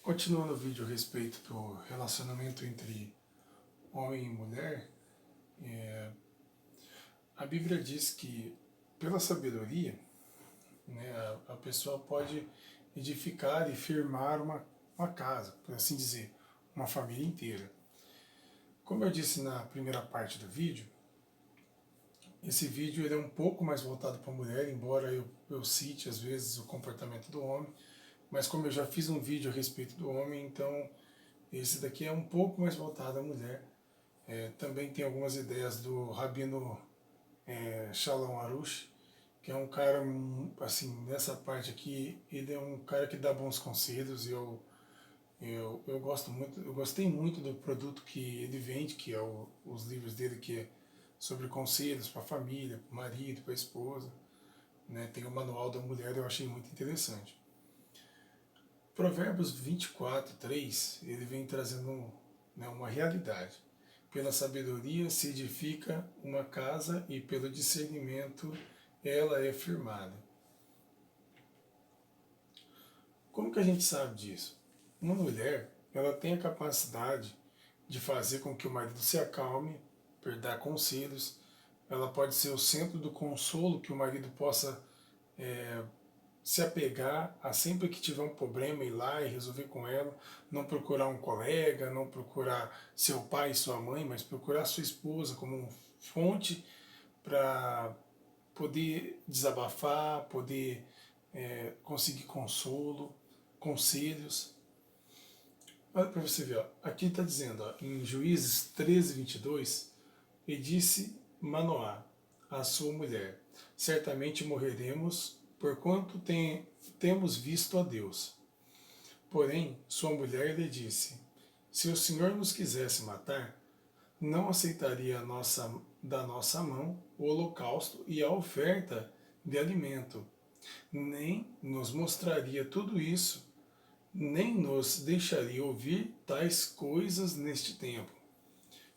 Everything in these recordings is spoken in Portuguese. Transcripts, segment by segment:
Continuando o vídeo a respeito do relacionamento entre homem e mulher, a Bíblia diz que pela sabedoria, né, a pessoa pode edificar e firmar uma casa, por assim dizer, uma família inteira. Como eu disse na primeira parte do vídeo, esse vídeo ele é um pouco mais voltado para a mulher, embora eu cite às vezes o comportamento do homem, mas como eu já fiz um vídeo a respeito do homem, então esse daqui é um pouco mais voltado à mulher. Também tem algumas ideias do Rabino Shalom Arush, que é um cara, assim, nessa parte aqui, ele é um cara que dá bons conselhos. Eu gosto muito, eu gostei muito do produto que ele vende, que é os livros dele, que é sobre conselhos para a família, para o marido, para a esposa. Né? Tem o Manual da Mulher, eu achei muito interessante. Provérbios 24:3, ele vem trazendo, né, uma realidade. Pela sabedoria se edifica uma casa e pelo discernimento ela é firmada. Como que a gente sabe disso? Uma mulher, ela tem a capacidade de fazer com que o marido se acalme, dar conselhos. Ela pode ser o centro do consolo que o marido possa se apegar a sempre que tiver um problema ir lá e resolver com ela, não procurar um colega, não procurar seu pai e sua mãe, mas procurar sua esposa como fonte para poder desabafar, poder conseguir consolo, conselhos. Olha para você ver, ó, aqui está dizendo, ó, em Juízes 13:22, e disse Manoá à sua mulher: certamente morreremos, porquanto temos visto a Deus. Porém, sua mulher lhe disse: se o Senhor nos quisesse matar, não aceitaria da nossa mão o holocausto e a oferta de alimento, nem nos mostraria tudo isso, nem nos deixaria ouvir tais coisas neste tempo.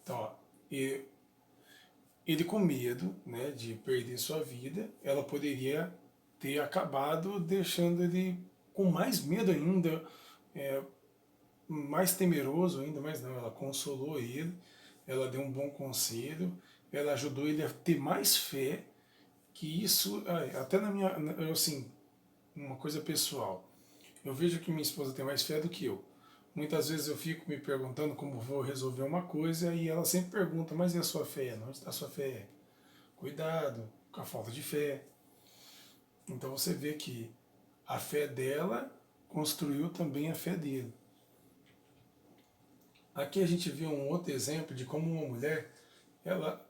Então, ó, ele com medo, né, de perder sua vida, ela poderia ter acabado deixando ele com mais medo ainda, é, mais temeroso ainda, mas não, ela consolou ele, ela deu um bom conselho, ela ajudou ele a ter mais fé, que isso, até na minha, assim, uma coisa pessoal, eu vejo que minha esposa tem mais fé do que eu. Muitas vezes eu fico me perguntando como vou resolver uma coisa e ela sempre pergunta, mas e a sua fé? Onde está a sua fé? Cuidado com a falta de fé. Então você vê que a fé dela construiu também a fé dele. Aqui a gente vê um outro exemplo de como uma mulher, ela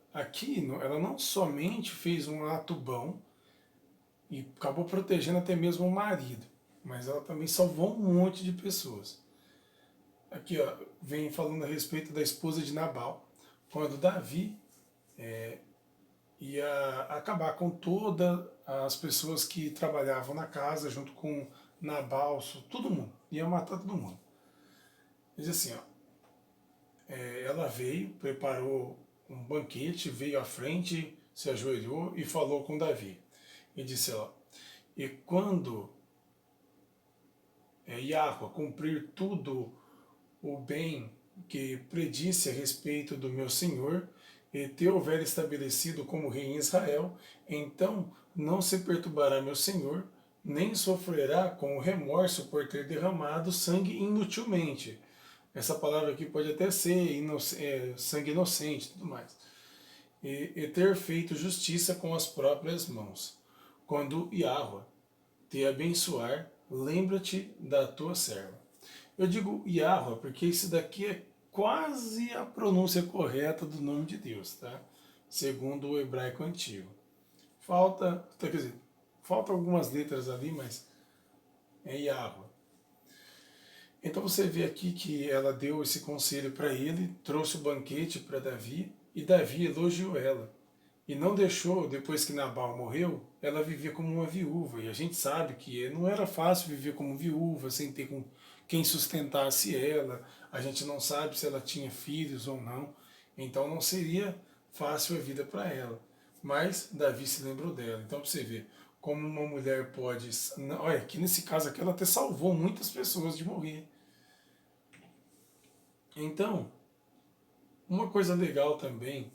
não somente fez um ato bom e acabou protegendo até mesmo o marido, mas ela também salvou um monte de pessoas. Aqui, ó, vem falando a respeito da esposa de Nabal, quando Davi ia acabar com todas as pessoas que trabalhavam na casa, junto com Nabal, todo mundo, ia matar todo mundo. Diz assim, ó, ela veio, preparou um banquete, veio à frente, se ajoelhou e falou com Davi. E disse, ó, e quando Yahweh cumprir tudo o bem que predisse a respeito do meu Senhor, e te houver estabelecido como rei em Israel, então não se perturbará meu Senhor, nem sofrerá com o remorso por ter derramado sangue inutilmente. Essa palavra aqui pode até ser sangue inocente e tudo mais. E ter feito justiça com as próprias mãos. Quando Yahweh te abençoar, lembra-te da tua serva. Eu digo Yahweh porque isso daqui é quase a pronúncia correta do nome de Deus, tá? Segundo o hebraico antigo. Quer dizer, falta algumas letras ali, mas é Yahweh. Então você vê aqui que ela deu esse conselho para ele, trouxe o banquete para Davi, e Davi elogiou ela. E não deixou, depois que Nabal morreu, ela viver como uma viúva. E a gente sabe que não era fácil viver como viúva, sem ter com quem sustentasse ela. A gente não sabe se ela tinha filhos ou não. Então não seria fácil a vida para ela. Mas Davi se lembrou dela. Então você vê como uma mulher pode... Olha, aqui nesse caso aqui ela até salvou muitas pessoas de morrer. Então, uma coisa legal também,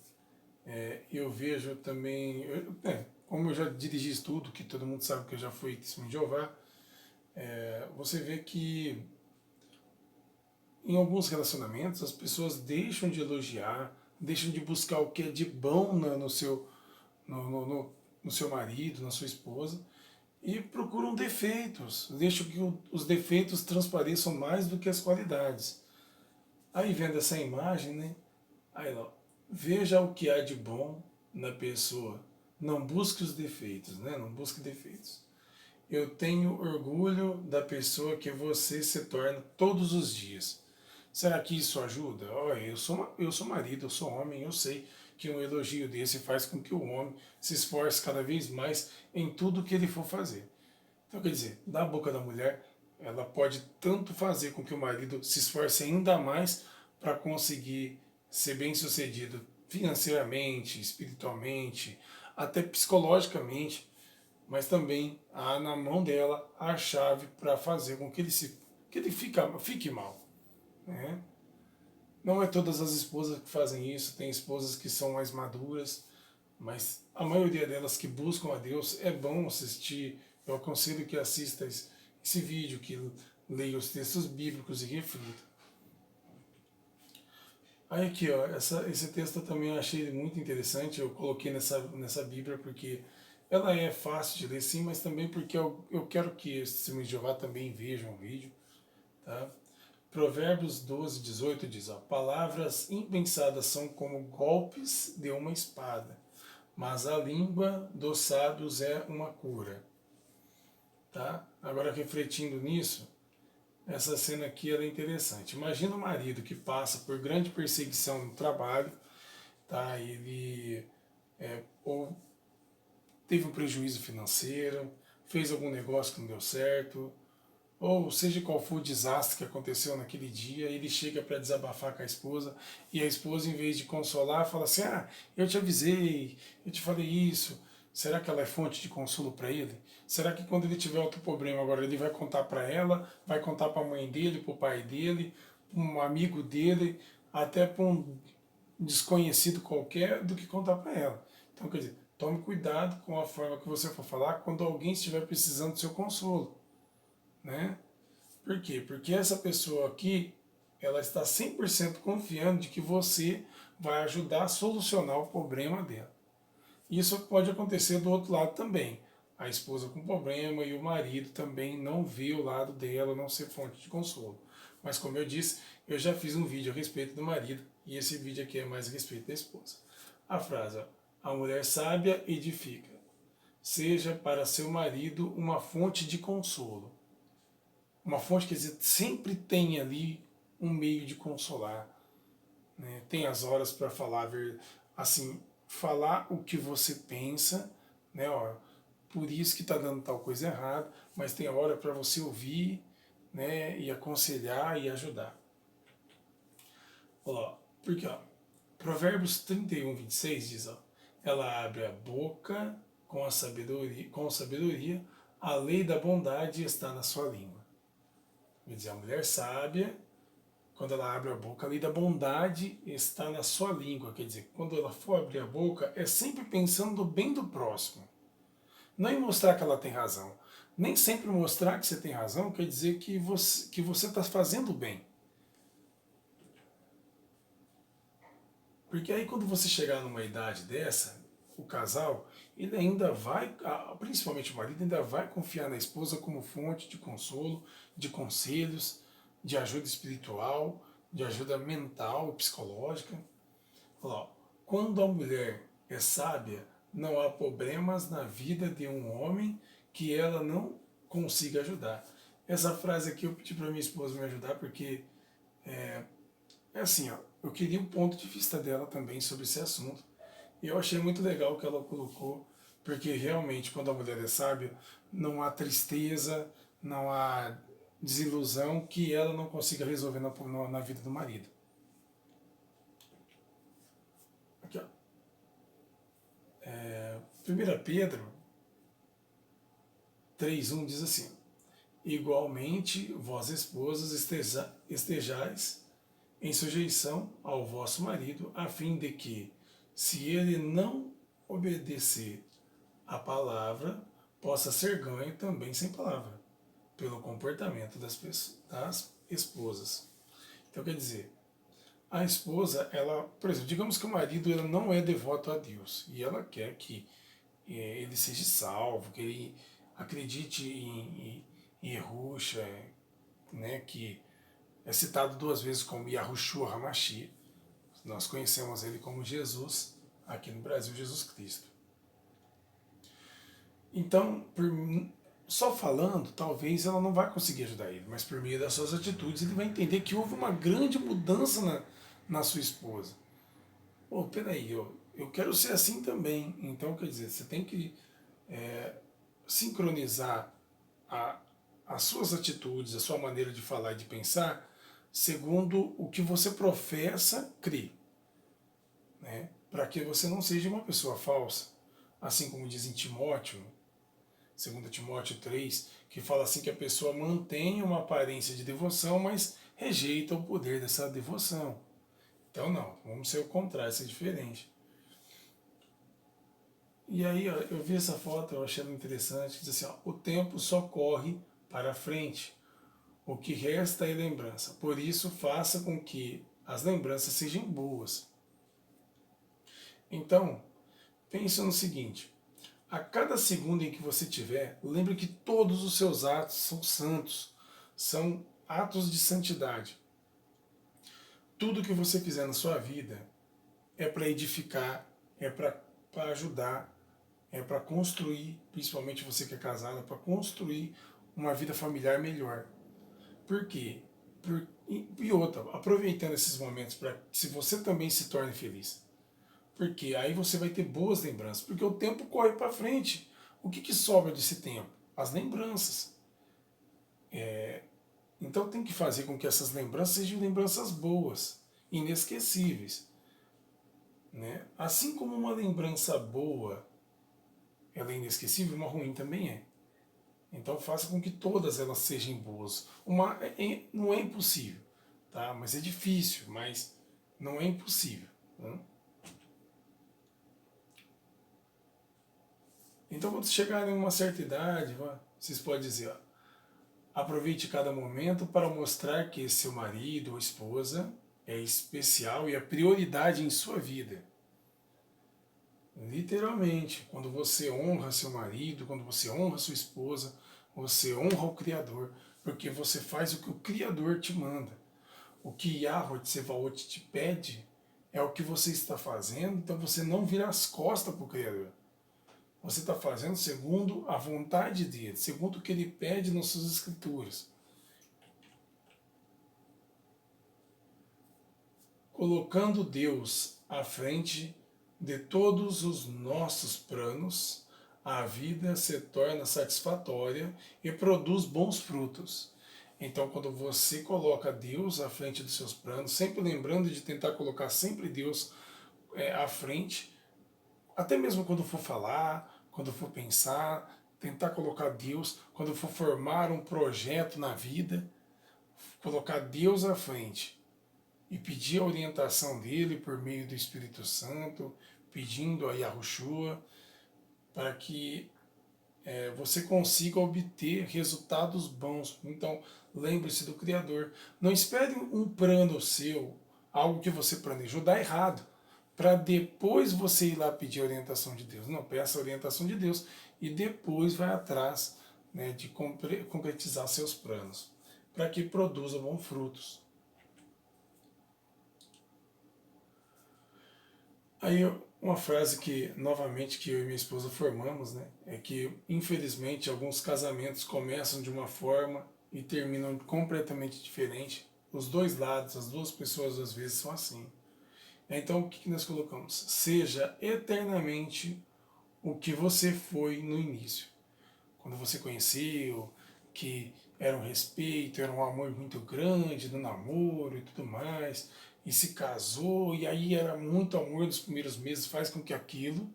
eu vejo também, como eu já dirigi estudo, que todo mundo sabe que eu já fui testemunho de Jeová, você vê que em alguns relacionamentos as pessoas deixam de elogiar, deixam de buscar o que é de bom no seu, no seu marido, na sua esposa, e procuram defeitos, deixam que os defeitos transpareçam mais do que as qualidades. Aí vendo essa imagem, né? Aí ó, veja o que há de bom na pessoa. Não busque os defeitos, né? Não busque defeitos. Eu tenho orgulho da pessoa que você se torna todos os dias. Será que isso ajuda? Olha, eu sou marido, eu sou homem, eu sei que um elogio desse faz com que o homem se esforce cada vez mais em tudo que ele for fazer. Então, quer dizer, da boca da mulher, ela pode tanto fazer com que o marido se esforce ainda mais para conseguir ser bem sucedido financeiramente, espiritualmente, até psicologicamente, mas também há na mão dela a chave para fazer com que ele fique mal. Né? Não é todas as esposas que fazem isso, tem esposas que são mais maduras, mas a maioria delas que buscam a Deus é bom assistir. Eu aconselho que assista esse vídeo, que leia os textos bíblicos e reflita. Aí aqui, ó, esse texto eu também achei muito interessante, eu coloquei nessa Bíblia porque ela é fácil de ler sim, mas também porque eu quero que esse testemunho de Jeová também vejam o vídeo. Tá? Provérbios 12, 18 diz, ó, palavras impensadas são como golpes de uma espada, mas a língua dos sábios é uma cura. Tá? Agora, refletindo nisso, essa cena aqui ela é interessante. Imagina um marido que passa por grande perseguição no trabalho, tá? Ele ou teve um prejuízo financeiro, fez algum negócio que não deu certo, ou seja qual for o desastre que aconteceu naquele dia, ele chega para desabafar com a esposa, e a esposa, em vez de consolar, fala assim, ah, eu te avisei, eu te falei isso. Será que ela é fonte de consolo para ele? Será que quando ele tiver outro problema agora, ele vai contar para ela, vai contar para a mãe dele, para o pai dele, para um amigo dele, até para um desconhecido qualquer, do que contar para ela? Então, quer dizer, tome cuidado com a forma que você for falar quando alguém estiver precisando do seu consolo, né? Por quê? Porque essa pessoa aqui, ela está 100% confiando de que você vai ajudar a solucionar o problema dela. Isso pode acontecer do outro lado também. A esposa com problema e o marido também não vê o lado dela, não ser fonte de consolo. Mas como eu disse, eu já fiz um vídeo a respeito do marido e esse vídeo aqui é mais a respeito da esposa. A frase, ó, a mulher sábia edifica. Seja para seu marido uma fonte de consolo. Uma fonte, quer dizer, sempre tem ali um meio de consolar. Né? Tem as horas para falar, assim, falar o que você pensa, né? Ó, por isso que está dando tal coisa errada, mas tem a hora para você ouvir, né? E aconselhar e ajudar. Ó, porque, ó, Provérbios 31, 26 diz, ó, ela abre a boca com sabedoria, a lei da bondade está na sua língua. Quer dizer, a mulher sábia, quando ela abre a boca, a lei da bondade está na sua língua. Quer dizer, quando ela for abrir a boca, é sempre pensando no bem do próximo. Não em mostrar que ela tem razão. Nem sempre mostrar que você tem razão quer dizer que você está fazendo bem. Porque aí quando você chegar numa idade dessa, o casal, ele ainda vai, principalmente o marido, ainda vai confiar na esposa como fonte de consolo, de conselhos, de ajuda espiritual, de ajuda mental, psicológica. Ó, quando a mulher é sábia, não há problemas na vida de um homem que ela não consiga ajudar. Essa frase aqui eu pedi para minha esposa me ajudar porque é assim, ó, eu queria o ponto de vista dela também sobre esse assunto. E eu achei muito legal o que ela colocou, porque realmente quando a mulher é sábia, não há tristeza, não há desilusão que ela não consiga resolver na vida do marido. Aqui, ó. 1 Pedro 3,1 diz assim, igualmente vós esposas estejais em sujeição ao vosso marido, a fim de que, se ele não obedecer à palavra, possa ser ganho também sem palavra, pelo comportamento das esposas. Então, quer dizer, a esposa, ela, por exemplo, digamos que o marido ela não é devoto a Deus e ela quer que ele seja salvo, que ele acredite em Yehusha, né, que é citado duas vezes como Yahushua Hamashi. Nós conhecemos ele como Jesus, aqui no Brasil, Jesus Cristo. Então, só falando, talvez ela não vai conseguir ajudar ele, mas por meio das suas atitudes ele vai entender que houve uma grande mudança na sua esposa. Oh, peraí, eu quero ser assim também. Então, quer dizer, você tem que sincronizar a, as suas atitudes, a sua maneira de falar e de pensar, segundo o que você professa, crê. Né? Para que você não seja uma pessoa falsa. Assim como diz em Timóteo, 2 Timóteo 3, que fala assim que a pessoa mantém uma aparência de devoção, mas rejeita o poder dessa devoção. Então não, vamos ser o contrário, ser diferente. E aí ó, eu vi essa foto, eu achei ela interessante, que diz assim, ó, o tempo só corre para frente, o que resta é lembrança. Por isso faça com que as lembranças sejam boas. Então, pense no seguinte, a cada segundo em que você tiver, lembre que todos os seus atos são santos, são atos de santidade. Tudo que você fizer na sua vida é para edificar, é para ajudar, é para construir, principalmente você que é casado, é para construir uma vida familiar melhor. Por quê? E outra, aproveitando esses momentos para que se você também se torne feliz. Porque aí você vai ter boas lembranças, porque o tempo corre para frente. O que sobra desse tempo? As lembranças. Então tem que fazer com que essas lembranças sejam lembranças boas, inesquecíveis. Né? Assim como uma lembrança boa ela é inesquecível, uma ruim também é. Então faça com que todas elas sejam boas. Não é impossível, tá? Mas é difícil, mas não é impossível. Tá? Então quando chegar em uma certa idade, vocês podem dizer, ó, aproveite cada momento para mostrar que seu marido ou esposa é especial e a prioridade em sua vida. Literalmente, quando você honra seu marido, quando você honra sua esposa, você honra o Criador, porque você faz o que o Criador te manda. O que Yahweh Tsevaot te pede é o que você está fazendo, então você não vira as costas para o Criador. Você está fazendo segundo a vontade dele, segundo o que ele pede nas suas escrituras. Colocando Deus à frente de todos os nossos planos, a vida se torna satisfatória e produz bons frutos. Então, quando você coloca Deus à frente dos seus planos, sempre lembrando de tentar colocar sempre Deus à frente, até mesmo quando for falar, quando for pensar, tentar colocar Deus, quando for formar um projeto na vida, colocar Deus à frente e pedir a orientação dele por meio do Espírito Santo, pedindo a Yahushua, para que você consiga obter resultados bons. Então, lembre-se do Criador. Não espere um plano seu, algo que você planejou dar errado, para depois você ir lá pedir a orientação de Deus. Não, peça a orientação de Deus e depois vai atrás, né, de concretizar seus planos, para que produza bons frutos. Aí uma frase que, novamente, que eu e minha esposa formamos, né, é que, infelizmente, alguns casamentos começam de uma forma e terminam completamente diferente. Os dois lados, as duas pessoas, às vezes, são assim. Então, o que nós colocamos? Seja eternamente o que você foi no início. Quando você conheceu, que era um respeito, era um amor muito grande no namoro e tudo mais, e se casou, e aí era muito amor nos primeiros meses, faz com que aquilo,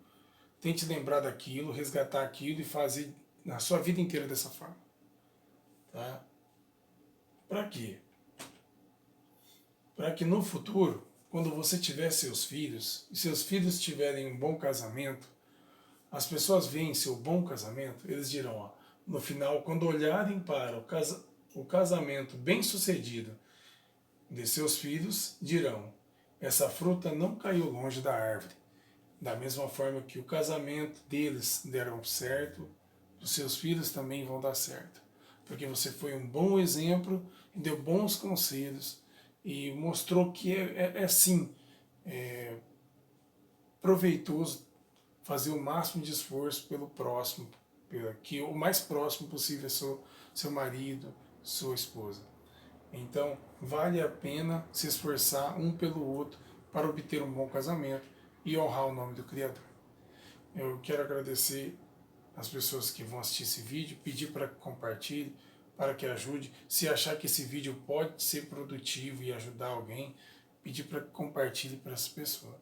tente lembrar daquilo, resgatar aquilo e fazer na sua vida inteira dessa forma. Tá? Para quê? para que no futuro, quando você tiver seus filhos, e seus filhos tiverem um bom casamento, as pessoas veem seu bom casamento, eles dirão, ó, no final, quando olharem para o casamento bem-sucedido de seus filhos, dirão, essa fruta não caiu longe da árvore. Da mesma forma que o casamento deles deram certo, os seus filhos também vão dar certo. Porque você foi um bom exemplo, deu bons conselhos e mostrou que é sim, proveitoso fazer o máximo de esforço pelo próximo, que o mais próximo possível é seu marido, sua esposa. Então, vale a pena se esforçar um pelo outro para obter um bom casamento e honrar o nome do Criador. Eu quero agradecer as pessoas que vão assistir esse vídeo, pedir para que compartilhe, para que ajude. Se achar que esse vídeo pode ser produtivo e ajudar alguém, pedir para que compartilhe para essa pessoa.